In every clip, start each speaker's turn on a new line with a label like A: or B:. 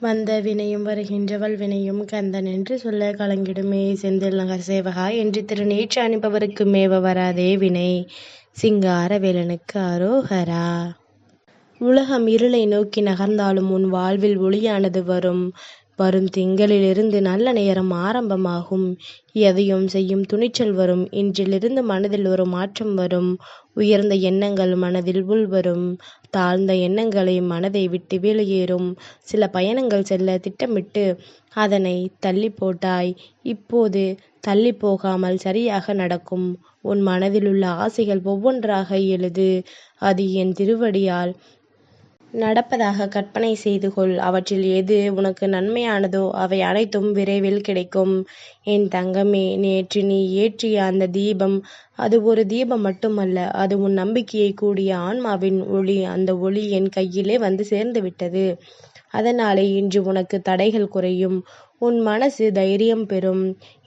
A: வந்த வினையும் வருகின்றவள் வினையும் கந்தன் என்று சொல்ல கலங்கிடுமே செந்தில் நகர் சேவகா என்று திருநீற்று அனுப்பவருக்கு மேவ வராதே வினை. சிங்கார வேலனுக்கு அரோகரா. உலகம் இருளை நோக்கி நகர்ந்தாலும் உன் வாழ்வில் ஒளியானது வரும். வரும் திங்களிலிருந்து நல்ல நேரம் ஆரம்பமாகும். எதையும் செய்யும் துணிச்சல் வரும். இன்றிலிருந்து மனதில் ஒரு மாற்றம் வரும். உயர்ந்த எண்ணங்கள் மனதில் உள்வரும். தாழ்ந்த எண்ணங்களை மனதை விட்டு வெளியேறும். சில பயணங்கள் செல்ல திட்டமிட்டு அதனை தள்ளி போட்டாய். இப்போது தள்ளி போகாமல் சரியாக நடக்கும். உன் மனதிலுள்ள ஆசைகள் ஒவ்வொன்றாக எழுது. அது என் திருவடியால் நடப்பதாக கற்பனை செய்து கொள். அவற்றில் எது உனக்கு நன்மையானதோ அவை அனைத்தும் விரைவில் கிடைக்கும். என் தங்கமே, நேற்று நீ ஏற்றிய அந்த தீபம் அது ஒரு தீபம் மட்டுமல்ல, அது உன் நம்பிக்கையை கூடிய ஆன்மாவின் ஒளி. அந்த ஒளி என் கையிலே வந்து சேர்ந்து விட்டது. அதனாலே இன்று உனக்கு தடைகள் குறையும். உன் மனசு தைரியம் பெறும்.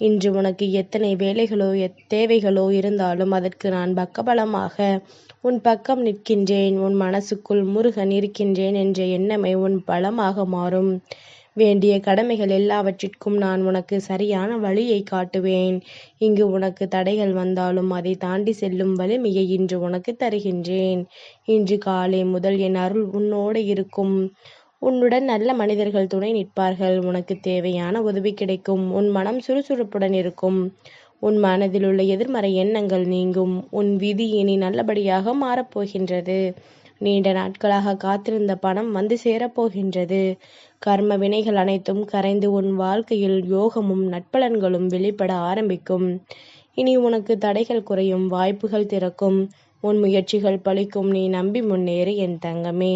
A: இன்று உனக்கு எத்தனை வேலைகளோ தேவைகளோ இருந்தாலும் அதற்கு நான் பக்கபலமாக உன் பக்கம் நிற்கின்றேன். உன் மனசுக்குள் முருகன் இருக்கின்றேன் என்ற எண்ணமே உன் பலமாக மாறும். வேண்டிய கடமைகள் எல்லாவற்றிற்கும் நான் உனக்கு சரியான வழியை காட்டுவேன். இங்கு உனக்கு தடைகள் வந்தாலும் அதை தாண்டி செல்லும் வலிமையை இன்று உனக்கு தருகின்றேன். இன்று காலை முதல் என் அருள் உன்னோடு இருக்கும். உன்னுடன் நல்ல மனிதர்கள் துணை நிற்பார்கள். உனக்கு தேவையான உதவி கிடைக்கும். உன் மனம் சுறுசுறுப்புடன் இருக்கும். உன் மனதில் உள்ள எதிர்மறை எண்ணங்கள் நீங்கும். உன் விதி இனி நல்லபடியாக மாறப்போகின்றது. நீண்ட நாட்களாக காத்திருந்த பணம் வந்து சேரப்போகின்றது. கர்ம வினைகள் அனைத்தும் கரைந்து உன் வாழ்க்கையில் யோகமும் நட்பலன்களும் வெளிப்பட ஆரம்பிக்கும். இனி உனக்கு தடைகள் குறையும். வாய்ப்புகள் திறக்கும். உன் முயற்சிகள் பலிக்கும். நீ நம்பி முன்னேறு என் தங்கமே.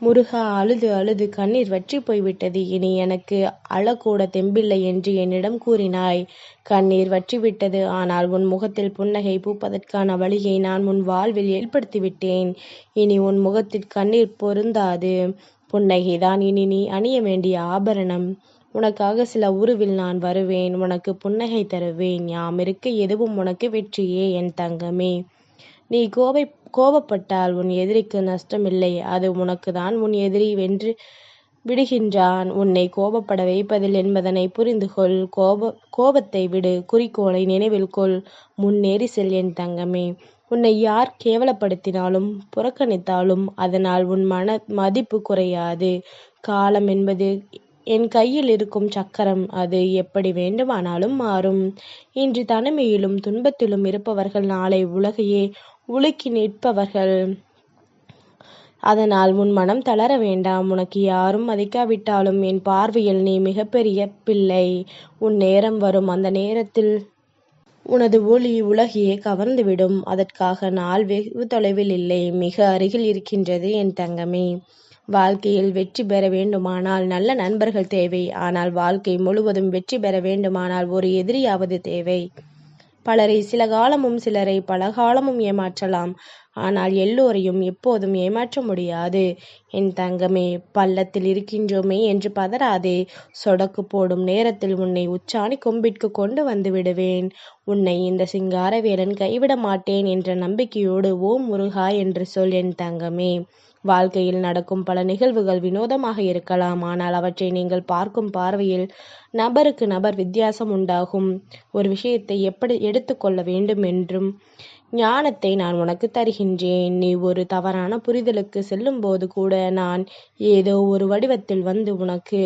A: முருகா, அழுது அழுது கண்ணீர் வற்றி போய்விட்டது. இனி எனக்கு அழக்கூட தெம்பில்லை என்று என்னிடம் கூறினாய். கண்ணீர் வற்றிவிட்டது. ஆனால் உன் முகத்தில் புன்னகை பூப்பதற்கான வழியை நான் உன் வாழ்வில் ஏற்படுத்திவிட்டேன். இனி உன் முகத்தில் கண்ணீர் பொருந்தாது. புன்னகைதான் இனி நீ அணிய வேண்டிய ஆபரணம். உனக்காக சில உருவில் நான் வருவேன். உனக்கு புன்னகை தருவேன். யாமிருக்க எதுவும் உனக்கு வெற்றியே என் தங்கமே. நீ கோபப்பட்டால் உன் எதிரிக்கு நஷ்டமில்லை. அது உனக்கு தான் உன் எதிரி வென்று விடுகின்றான். உன்னை கோபப்பட வைப்பதில் என்பதனை புரிந்து கொள். கோபத்தை விடு. குறிக்கோளை நினைவில் கொள். முன்னேறி செல் என் தங்கமே. உன்னை யார் கேவலப்படுத்தினாலும் புறக்கணித்தாலும் அதனால் உன் மதிப்பு குறையாது. காலம் என்பது என் கையில் இருக்கும் சக்கரம். அது எப்படி வேண்டுமானாலும் மாறும். இன்று தனிமையிலும் துன்பத்திலும் இருப்பவர்கள் நாளை உலகையே உலுக்கி நிற்பவர்கள். அதனால் உன் மனம் தளர வேண்டாம். உனக்கு யாரும் மதிக்காவிட்டாலும் என் பார்வையில் நீ மிகப்பெரிய பிள்ளை. உன் நேரம் வரும். அந்த நேரத்தில் உனது ஒளி உலகையே கவர்ந்துவிடும். அதற்காக நாள் வெகு தொலைவில் இல்லை, மிக அருகில் இருக்கின்றது என் தங்கமே. வாழ்க்கையில் வெற்றி பெற வேண்டுமானால் நல்ல நண்பர்கள் தேவை. ஆனால் வாழ்க்கை முழுவதும் வெற்றி பெற வேண்டுமானால் ஒரு எதிரியாவது தேவை. பலரை சில காலமும் சிலரை பல காலமும் ஏமாற்றலாம். ஆனால் எல்லோரையும் எப்போதும் ஏமாற்ற முடியாது என் தங்கமே. பள்ளத்தில் இருக்கின்றோமே என்று பதறாதே. சொடக்கு போடும் நேரத்தில் உன்னை உச்சாணி கொம்பிற்கு கொண்டு வந்து விடுவேன். உன்னை இந்த சிங்காரவேலன் கைவிட மாட்டேன் என்ற நம்பிக்கையோடு ஓம் முருகா என்று சொல் என் தங்கமே. வாழ்க்கையில் நடக்கும் பல நிகழ்வுகள் வினோதமாக இருக்கலாம். ஆனால் அவற்றை நீங்கள் பார்க்கும் பார்வையில் நபருக்கு நபர் வித்தியாசம் உண்டாகும். ஒரு விஷயத்தை எப்படி எடுத்துக்கொள்ள வேண்டும் என்றும் ஞானத்தை நான் உனக்கு தருகின்றேன். நீ ஒரு தவறான புரிதலுக்கு செல்லும்போது கூட நான் ஏதோ ஒரு வடிவத்தில் வந்து உனக்கு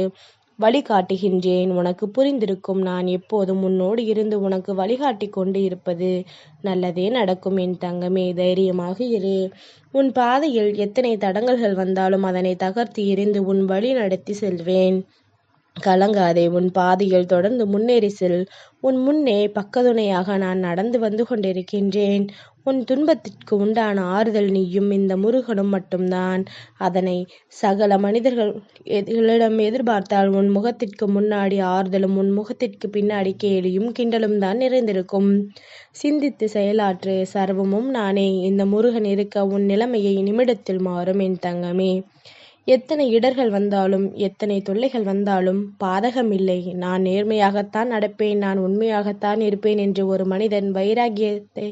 A: வழிகாட்டுகின்றேன். உனக்கு புரிந்திருக்கும். நான் எப்போதும் உன்னோடு இருந்து உனக்கு வழிகாட்டி கொண்டு இருப்பது நல்லதே நடக்கும் என் தங்கமே. தைரியமாக இரு. உன் பாதையில் எத்தனை தடங்கல்கள் வந்தாலும் அதனை தகர்த்து எறிந்து உன் வழி நடத்தி செல்வேன். கலங்காதே. உன் பாதையில் தொடர்ந்து முன்னேறி செல். உன் முன்னே பக்கத்துணையாக நான் நடந்து வந்து கொண்டிருக்கின்றேன். உன் துன்பத்திற்கு உண்டான ஆறுதல் நீயும் இந்த முருகனும் மட்டும்தான். அதனை சகல மனிதர்களிடம் எதிர்பார்த்தால் உன் முகத்திற்கு முன்னாடி ஆறுதலும் உன் முகத்திற்கு பின்னாடி கேலியும் கிண்டலும் தான் நிறைந்திருக்கும். சிந்தித்து செயலாற்று. சர்வமும் நானே. இந்த முருகன் இருக்க உன் நிலைமையை நிமிடத்தில் மாறும் என் தங்கமே. எத்தனை இடர்கள் வந்தாலும் எத்தனை தொல்லைகள் வந்தாலும் பாதகமில்லை. நான் நேர்மையாகத்தான் நடப்பேன். நான் உண்மையாகத்தான் இருப்பேன் என்று ஒரு மனிதன் வைராகியத்தை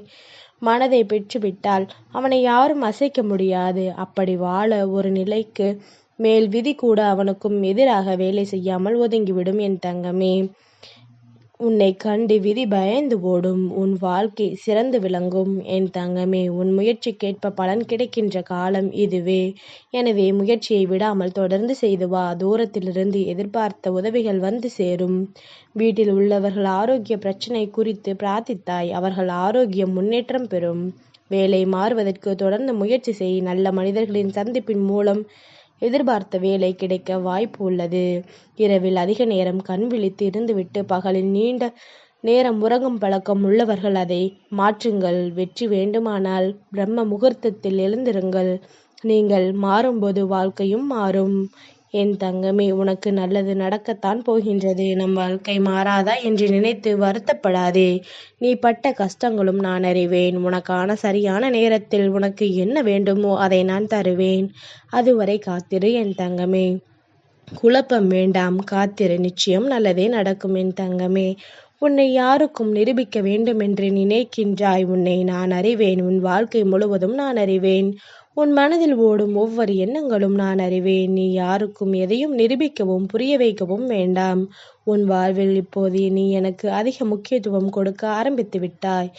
A: மனதை பெற்றுவிட்டால் அவனை யாரும் அசைக்க முடியாது. அப்படி வாழ ஒரு நிலைக்கு மேல் விதி கூட அவனுக்கும் எதிராக வேலை செய்யாமல் ஒதுங்கிவிடும் என் தங்கமே. உன்னை கண்டு விதி பயந்து ஓடும். உன் வாழ்க்கை சிறந்து விளங்கும் என் தங்கமே. உன் முயற்சிக்கேற்ப பலன் கிடைக்கின்ற காலம் இதுவே. எனவே முயற்சியை விடாமல் தொடர்ந்து செய்து வா. தூரத்திலிருந்து எதிர்பார்த்த உதவிகள் வந்து சேரும். வீட்டில் உள்ளவர்கள் ஆரோக்கிய பிரச்சனை குறித்து பிரார்த்தித்தாய். அவர்கள் ஆரோக்கியம் முன்னேற்றம் பெறும். வேலை மாறுவதற்கு தொடர்ந்து முயற்சி செய். நல்ல மனிதர்களின் சந்திப்பின் மூலம் எதிர்பார்த்த வேலை கிடைக்க வாய்ப்பு உள்ளது. இரவில் அதிக நேரம் கண் விழித்து இருந்துவிட்டு பகலில் நீண்ட நேரம் உறங்கும் பழக்கம் உள்ளவர்கள் அதை மாற்றுங்கள். வெற்றி வேண்டுமானால் பிரம்ம முகூர்த்தத்தில் எழுந்திருங்கள். நீங்கள் மாறும்போது வாழ்க்கையும் மாறும். என் தங்கமே, உனக்கு நல்லது நடக்கத்தான் போகின்றது. நம் வாழ்க்கை மாறாதா என்று நினைத்து வருத்தப்படாதே. நீ பட்ட கஷ்டங்களும் நான் அறிவேன். உனக்கான சரியான நேரத்தில் உனக்கு என்ன வேண்டுமோ அதை நான் தருவேன். அதுவரை காத்திரு என் தங்கமே. குழப்பம் வேண்டாம், காத்திரு. நிச்சயம் நல்லதே நடக்கும் என் தங்கமே. உன்னை யாருக்கும் நிரூபிக்க வேண்டுமென்று நினைக்கின்றாய். உன்னை நான் அறிவேன். உன் வாழ்க்கை முழுவதும் நான் அறிவேன். உன் மனதில் ஓடும் ஒவ்வொரு எண்ணங்களும் நான் அறிவேன். நீ யாருக்கும் எதையும் நிரூபிக்கவும் புரிய வைக்கவும் வேண்டாம். உன் வாழ்வில் இப்போது நீ எனக்கு அதிக முக்கியத்துவம் கொடுக்க ஆரம்பித்து விட்டாய்.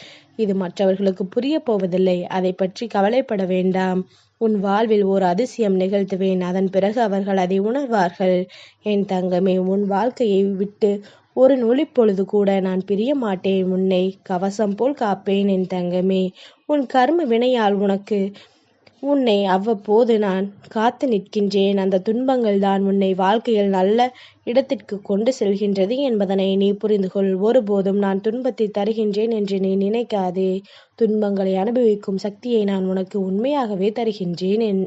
A: இது மற்றவர்களுக்கு புரிய போவதில்லை. அதை பற்றி கவலைப்பட வேண்டாம். உன் வாழ்வில் ஒரு அதிசயம் நிகழ்த்துவேன். அதன் பிறகு அவர்கள் அதை உணர்வார்கள். என் தங்கமே, உன் வாழ்க்கையை விட்டு ஒரு நொடிப்பொழுது கூட நான் பிரிய மாட்டேன். உன்னை கவசம் போல் காப்பேன் என் தங்கமே. உன் கர்ம வினையால் உன்னை அவ்வப்போது நான் காத்து நிற்கின்றேன். அந்த துன்பங்கள் தான் உன்னை வாழ்க்கையில் நல்ல இடத்திற்கு கொண்டு செல்கின்றது என்பதனை நீ புரிந்து கொள். ஒருபோதும் நான் துன்பத்தை தருகின்றேன் என்று நீ நினைக்காதே. துன்பங்களை அனுபவிக்கும் சக்தியை நான் உனக்கு உண்மையாகவே தருகின்றேன்.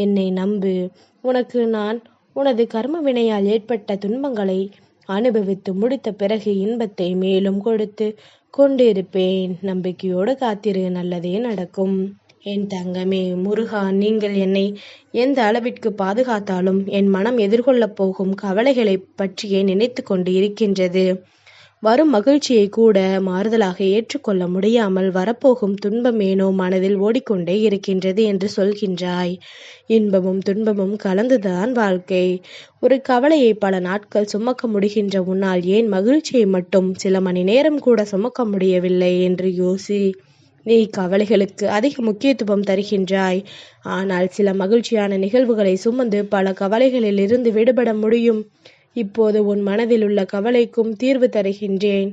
A: என்னை நம்பு. உனக்கு நான் உனது கர்ம வினையால் ஏற்பட்ட துன்பங்களை அனுபவித்து முடித்த பிறகு இன்பத்தை மேலும் கொடுத்து கொண்டிருப்பேன். நம்பிக்கையோடு காத்திரு, நல்லதே நடக்கும். என் தங்கமே, முருகா, நீங்கள் என்னை எந்த அளவிற்கு பாதுகாத்தாலும் என் மனம் எதிர்கொள்ளப் போகும் கவலைகளை பற்றியே நினைத்து கொண்டு இருக்கின்றது. வரும் மகிழ்ச்சியை கூட மாறுதலாக ஏற்றுக்கொள்ள முடியாமல் வரப்போகும் துன்பமேனோ மனதில் ஓடிக்கொண்டே இருக்கின்றது என்று சொல்கின்றாய். இன்பமும் துன்பமும் கலந்துதான் வாழ்க்கை. ஒரு கவலையை பல நாட்கள் சுமக்க முடிகின்ற உன்னால் ஏன் மகிழ்ச்சியை மட்டும் சில மணி நேரம் கூட சுமக்க முடியவில்லை என்று யோசி. நீ கவலைகளுக்கு அதிக முக்கியத்துவம் தருகின்றாய். ஆனால் சில மகிழ்ச்சியான நிகழ்வுகளை சுமந்து பல கவலைகளில் இருந்து விடுபட முடியும். இப்போது உன் மனதில் உள்ள கவலைக்கும் தீர்வு தருகின்றேன்.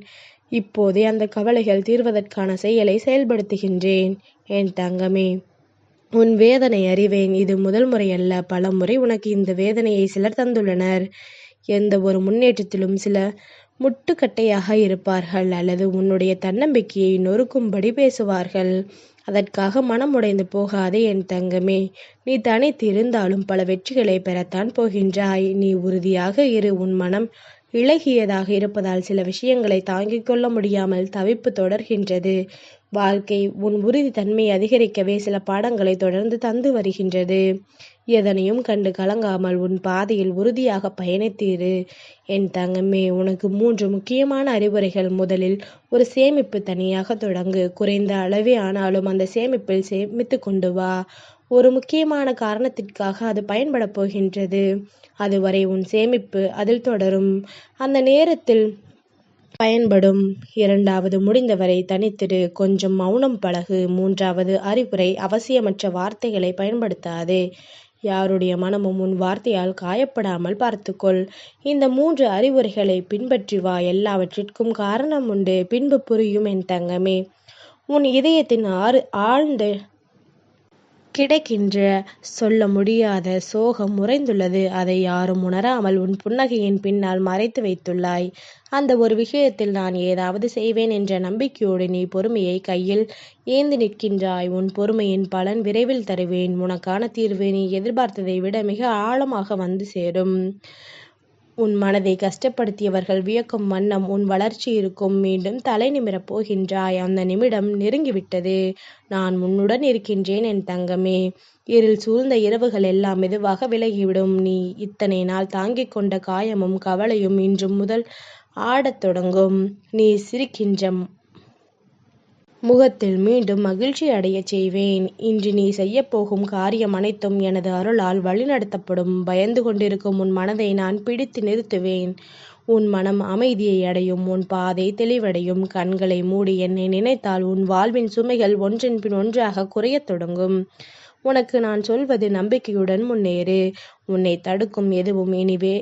A: இப்போதே அந்த கவலைகள் தீர்வதற்கான செயலை செயல்படுத்துகின்றேன். என் தங்கமே, உன் வேதனை அறிவேன். இது முதல் முறையல்ல, பல முறை உனக்கு இந்த வேதனையை சிலர் தந்துள்ளனர். எந்த ஒரு முன்னேற்றத்திலும் சில முட்டுக்கட்டையாக இருப்பார்கள் அல்லது உன்னுடைய தன்னம்பிக்கையை நொறுக்கும்படி பேசுவார்கள். அதற்காக மனம் உடைந்து போகாதே என் தங்கமே. நீ தனித்து இருந்தாலும் பல வெற்றிகளை பெறத்தான் போகின்றாய். நீ உறுதியாக இரு. உன் மனம் இளகியதாக இருப்பதால் சில விஷயங்களை தாங்கிக் கொள்ள முடியாமல் தவிப்பு தொடர்கின்றது. வாழ்க்கை உன் உறுதி தன்மையை அதிகரிக்கவே சில பாடங்களை தொடர்ந்து தந்து வருகின்றது. எதனையும் கண்டு கலங்காமல் உன் பாதையில் உறுதியாக பயணித்தீரு என் தங்கமே. உனக்கு 3 முக்கியமான அறிவுரைகள். முதலில் ஒரு சேமிப்பு தனியாக தொடங்கு. குறைந்த அளவே ஆனாலும் அந்த சேமிப்பில் சேமித்து கொண்டு வா. ஒரு முக்கியமான காரணத்திற்காக அது பயன்பட போகின்றது. அதுவரை உன் சேமிப்பு அதில் தொடரும். அந்த நேரத்தில் பயன்படும். 2வது, முடிந்தவரை தனித்திரு. கொஞ்சம் மௌனம் பழகு. 3வது அறிவுரை, அவசியமற்ற வார்த்தைகளை பயன்படுத்தாதே. யாருடைய மனமும் உன் வார்த்தையால் காயப்படாமல் பார்த்துக்கொள். இந்த 3 அறிவுரைகளை பின்பற்றி வா. எல்லாவற்றிற்கும் காரணம் உண்டு, பின்பு புரியும் என் தங்கமே. உன் இதயத்தின் ஆழ்ந்த கிடைக்கின்ற சொல்ல முடியாத சோகம் உறைந்துள்ளது. அதை யாரும் உணராமல் உன் புன்னகையின் பின்னால் மறைத்து வைத்துள்ளாய். அந்த ஒரு விஷயத்தில் நான் ஏதாவது செய்வேன் என்ற நம்பிக்கையோடு நீ பொறுமையை கையில் ஏந்தி நிற்கின்றாய். உன் பொறுமையின் பலன் விரைவில் தருவேன். உனக்கான தீர்வு நீ எதிர்பார்த்ததை விட மிக ஆழமாக வந்து சேரும். உன் மனதை கஷ்டப்படுத்தியவர்கள் வியக்கும் வண்ணம் உன் வளர்ச்சி இருக்கும். மீண்டும் தலை நிமிரப் போகின்றாய். அந்த நிமிடம் நெருங்கிவிட்டது. நான் உன்னுடன் இருக்கின்றேன் என் தங்கமே. இருள் சூழ்ந்த இரவுகள் எல்லாம் மெதுவாக விலகிவிடும். நீ இத்தனை நாள் தாங்கிக் கொண்ட காயமும் கவலையும் இன்று முதல் ஆடத் தொடங்கும். நீ சிரிக்கின்ற முகத்தில் மீண்டும் மகிழ்ச்சி அடையச் செய்வேன். இன்று நீ செய்யப்போகும் காரியம் அனைத்தும் எனது அருளால் வழிநடத்தப்படும். பயந்து கொண்டிருக்கும் உன் மனதை நான் பிடித்து நிறுத்துவேன். உன் மனம் அமைதியை அடையும். உன் பாதை தெளிவடையும். கண்களை மூடி என்னை நினைத்தால் உன் வாழ்வின் சுமைகள் ஒன்றன் பின் ஒன்றாக குறையத் தொடங்கும். உனக்கு நான் சொல்வது நம்பிக்கையுடன் முன்னேறு. உன்னை தடுக்கும் எதுவும் இனிவே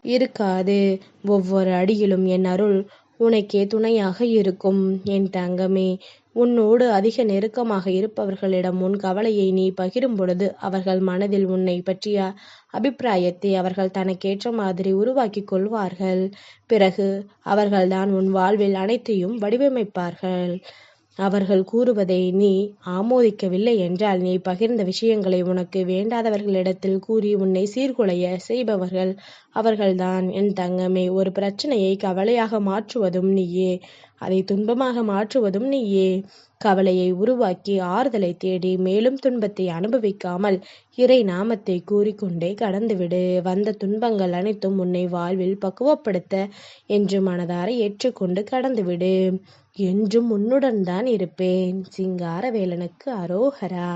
A: இருக்காது. ஒவ்வொரு அடியிலும் என் அருள் உனக்கே துணையாக இருக்கும். என் தங்கமே, உன்னோடு அதிக நெருக்கமாக இருப்பவர்களிடம் உன் கவலையை நீ பகிரும் பொழுது அவர்கள் மனதில் உன்னை பற்றிய அபிப்பிராயத்தை அவர்கள் தனக்கேற்ற மாதிரி உருவாக்கிக் கொள்வார்கள். பிறகு அவர்கள்தான் உன் வாழ்வில் அனைத்தையும் வடிவமைப்பார்கள். அவர்கள் கூறுவதை நீ ஆமோதிக்கவில்லை என்றால் நீ பகிர்ந்த விஷயங்களை உனக்கு வேண்டாதவர்களிடத்தில் கூறி உன்னை சீர்குலைய செய்பவர்கள் அவர்கள்தான். என் தங்கமே, ஒரு பிரச்சனையை கவலையாக மாற்றுவதும் நீயே, அதை துன்பமாக மாற்றுவதும் நீயே. கவலையை உருவாக்கி ஆறுதலை தேடி மேலும் துன்பத்தை அனுபவிக்காமல் இறை நாமத்தை கூறிக்கொண்டே கடந்துவிடு. வந்த துன்பங்கள் அனைத்தும் உன்னை வாழ்வில் பக்குவப்படுத்த என்று மனதார ஏற்றுக்கொண்டு கடந்துவிடு. என்றும் உன்னுடன் தான் இருப்பேன். சிங்காரவேலனுக்கு அரோகரா.